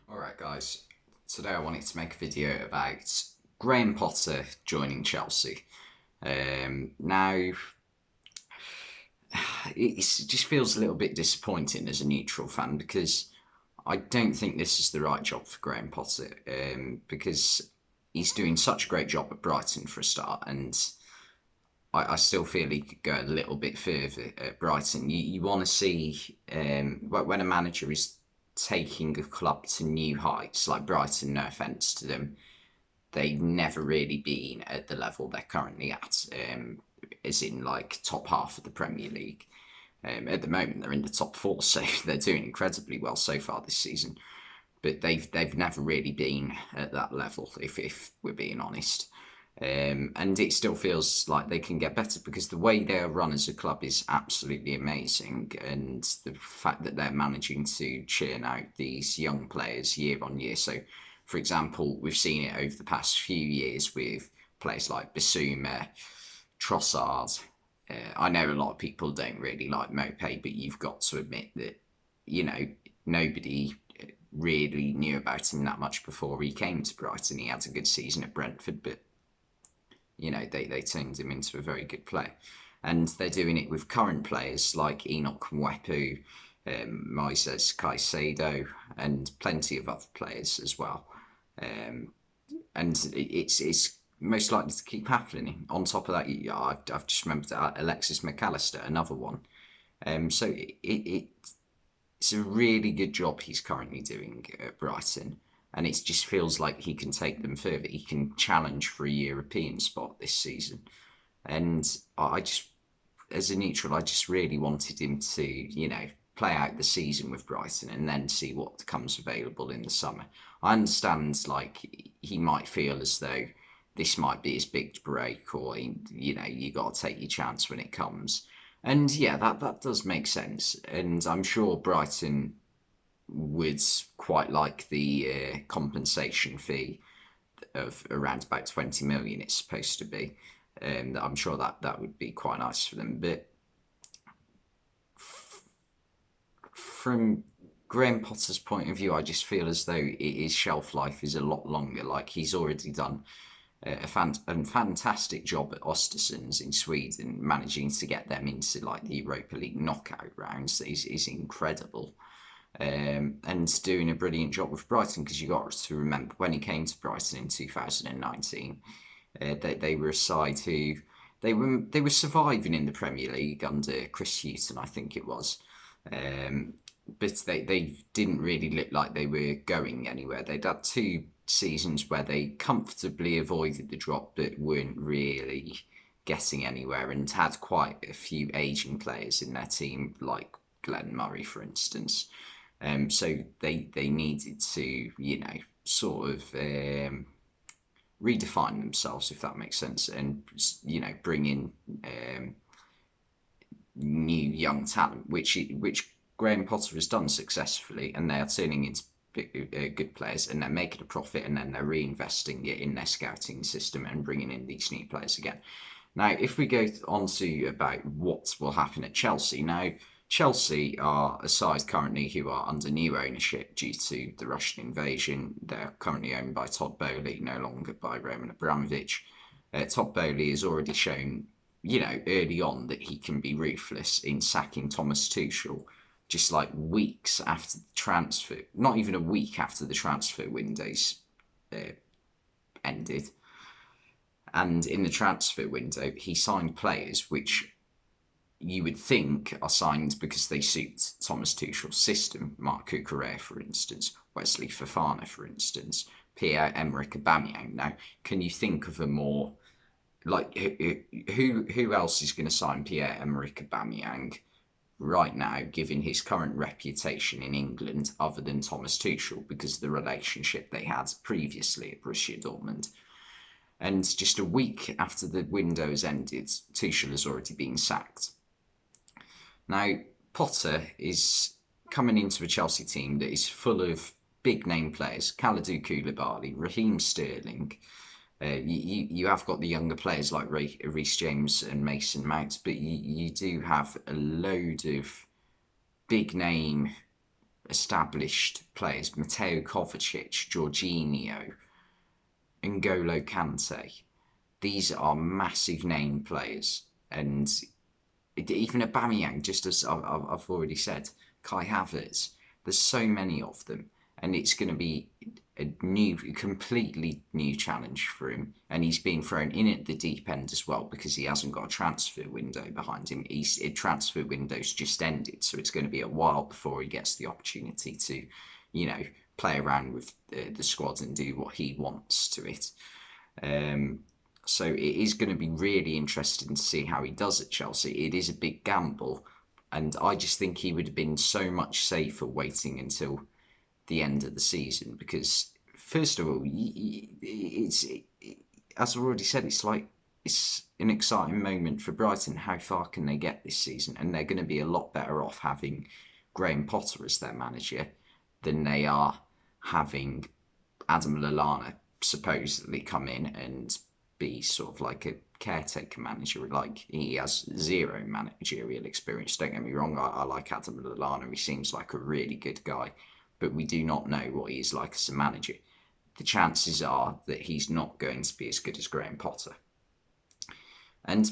Alright guys, today I wanted to make a video about Graham Potter joining Chelsea. Now, it just feels a little bit disappointing as a neutral fan because I don't think this is the right job for Graham Potter because he's doing such a great job at Brighton for a start, and I still feel he could go a little bit further at Brighton. You want to see when a manager is taking a club to new heights, like Brighton, no offence to them, they've never really been at the level they're currently at, as in like top half of the Premier League. At the moment, they're in the top four, so they're doing incredibly well so far this season. But they've never really been at that level, if we're being honest. And it still feels like they can get better because the way they're run as a club is absolutely amazing, and the fact that they're managing to churn out these young players year on year. So, for example, we've seen it over the past few years with players like Basuma, Trossard. I know a lot of people don't really like Mopé, but you've got to admit that nobody really knew about him that much before he came to Brighton. He had a good season at Brentford, but they turned him into a very good player. And they're doing it with current players like Enoch Mwepu, Moises Caicedo, and plenty of other players as well. And it's most likely to keep happening. On top of that, I've just remembered Alexis McAllister, another one. So it's a really good job he's currently doing at Brighton, and it just feels like he can take them further. He can challenge for a European spot this season, and I just, as a neutral, I just really wanted him to, play out the season with Brighton and then see what comes available in the summer. I understand, like, he might feel as though this might be his big break, or you got to take your chance when it comes. And yeah, that does make sense. And I'm sure Brighton would quite like the compensation fee of around about 20 million it's supposed to be. I'm sure that would be quite nice for them. But from Graham Potter's point of view, I just feel as though his shelf life is a lot longer. Like, he's already done a fantastic job at Östersunds in Sweden, managing to get them into like the Europa League knockout rounds is incredible. And doing a brilliant job with Brighton, because you got to remember when he came to Brighton in 2019, they were a side who they were surviving in the Premier League under Chris Hughton, I think it was. But they didn't really look like they were going anywhere. They'd had two seasons where they comfortably avoided the drop but weren't really getting anywhere, and had quite a few aging players in their team, like Glenn Murray, for instance. So they needed to, sort of redefine themselves, if that makes sense, and bring in new young talent, which Graham Potter has done successfully, and they are turning into good players, and they're making a profit, and then they're reinvesting it in their scouting system and bringing in these new players again. Now, if we go on to about what will happen at Chelsea, now Chelsea are a side currently who are under new ownership due to the Russian invasion. They're currently owned by Todd Boehly, no longer by Roman Abramovich. Todd Boehly has already shown, early on that he can be ruthless in sacking Thomas Tuchel, just like weeks after the transfer, not even a week after the transfer windows ended. And in the transfer window, he signed players which you would think are signed because they suit Thomas Tuchel's system. Marc Cucurella, for instance, Wesley Fofana, for instance, Pierre-Emerick Aubameyang. Now, can you think of a more, like, who else is going to sign Pierre-Emerick Aubameyang right now, given his current reputation in England, other than Thomas Tuchel, because of the relationship they had previously at Borussia Dortmund? And just a week after the window has ended, Tuchel has already been sacked. Now, Potter is coming into a Chelsea team that is full of big name players: Kalidou Koulibaly, Raheem Sterling. You have got the younger players like Reece James and Mason Mount, but you do have a load of big name established players, Mateo Kovacic, Jorginho, N'Golo Kante. These are massive name players, and even Aubameyang, just as I've already said, Kai Havertz. There's so many of them, and it's going to be a completely new challenge for him. And he's being thrown in at the deep end as well because he hasn't got a transfer window behind him. Transfer window's just ended, so it's going to be a while before he gets the opportunity to, play around with the squad and do what he wants to it. So it is going to be really interesting to see how he does at Chelsea. It is a big gamble, and I just think he would have been so much safer waiting until the end of the season because, first of all, as I've already said, it's an exciting moment for Brighton. How far can they get this season? And they're going to be a lot better off having Graham Potter as their manager than they are having Adam Lallana supposedly come in and be sort of like a caretaker manager. Like, he has zero managerial experience. Don't get me wrong, I like Adam Lallana. He seems like a really good guy, but we do not know what he is like as a manager. The chances are that he's not going to be as good as Graham Potter. And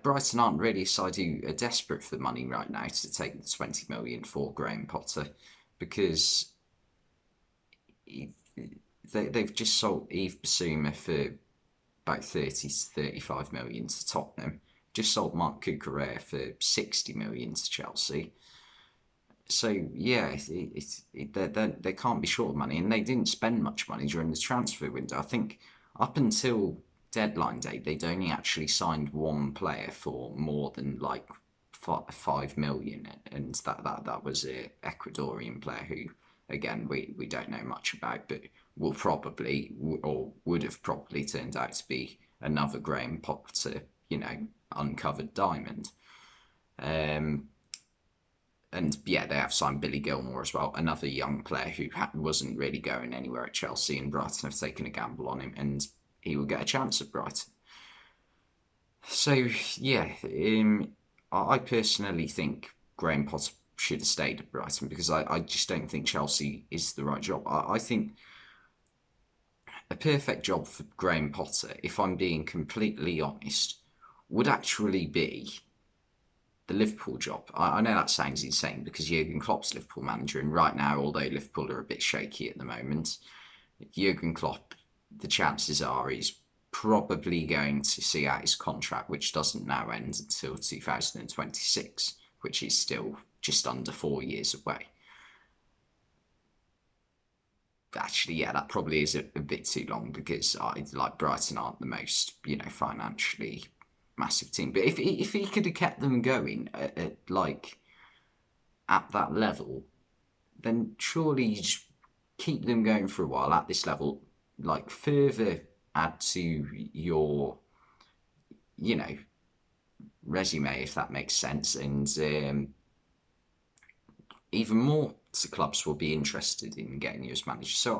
Brighton aren't really a side who are desperate for the money right now to take the 20 million for Graham Potter, because they've just sold Yves Bissouma for about 30 to 35 million to Tottenham. Just sold Marc Cucurella for 60 million to Chelsea. So yeah, they can't be short of money, and they didn't spend much money during the transfer window. I think up until deadline day, they'd only actually signed one player for more than like 5 million, and that was a Ecuadorian player who, again, we don't know much about, but will probably, or would have probably, turned out to be another Graham Potter, uncovered diamond. And yeah, they have signed Billy Gilmore as well, another young player who wasn't really going anywhere at Chelsea, and Brighton have taken a gamble on him, and he will get a chance at Brighton. So yeah, I personally think Graham Potter should have stayed at Brighton because I just don't think Chelsea is the right job. I think a perfect job for Graham Potter, if I'm being completely honest, would actually be the Liverpool job. I know that sounds insane because Jurgen Klopp's Liverpool manager, and right now, although Liverpool are a bit shaky at the moment, Jurgen Klopp, the chances are he's probably going to see out his contract, which doesn't now end until 2026, which is still just under 4 years away. Actually, yeah, that probably is a bit too long because Brighton aren't the most, financially massive team. But if he could have kept them going at that level, then surely you just keep them going for a while at this level, like further add to your, resume, if that makes sense, and even more clubs will be interested in getting you as manager. So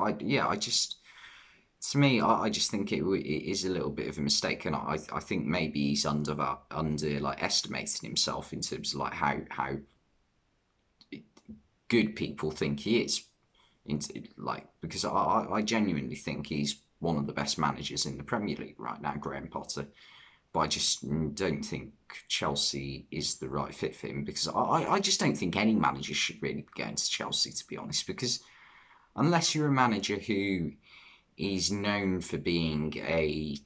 to me, I just think it is a little bit of a mistake, and I think maybe he's under estimating himself in terms of like how good people think he is, because I genuinely think he's one of the best managers in the Premier League right now, Graham Potter. But I just don't think Chelsea is the right fit for him, because I just don't think any manager should really be going to Chelsea, to be honest, because unless you're a manager who is known for being a,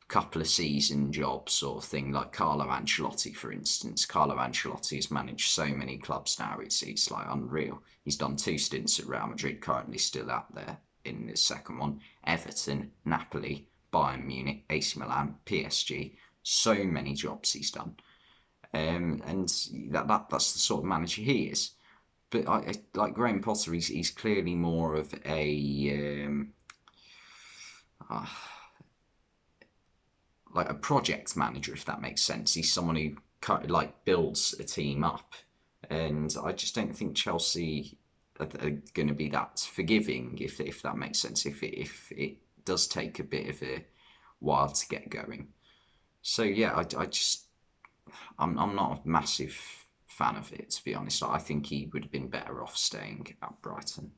couple of season job sort of thing, like Carlo Ancelotti, for instance. Carlo Ancelotti has managed so many clubs now, it's like unreal. He's done 2 stints at Real Madrid, currently still out there in his second one, Everton, Napoli, Bayern Munich, AC Milan, PSG. So many jobs he's done, and that's the sort of manager he is. But like Graham Potter, he's clearly more of a like a project manager, if that makes sense. He's someone who builds a team up, and I just don't think Chelsea are going to be that forgiving, if that makes sense. If it does take a bit of a while to get going. So yeah, I'm not a massive fan of it, to be honest. I think he would have been better off staying at Brighton.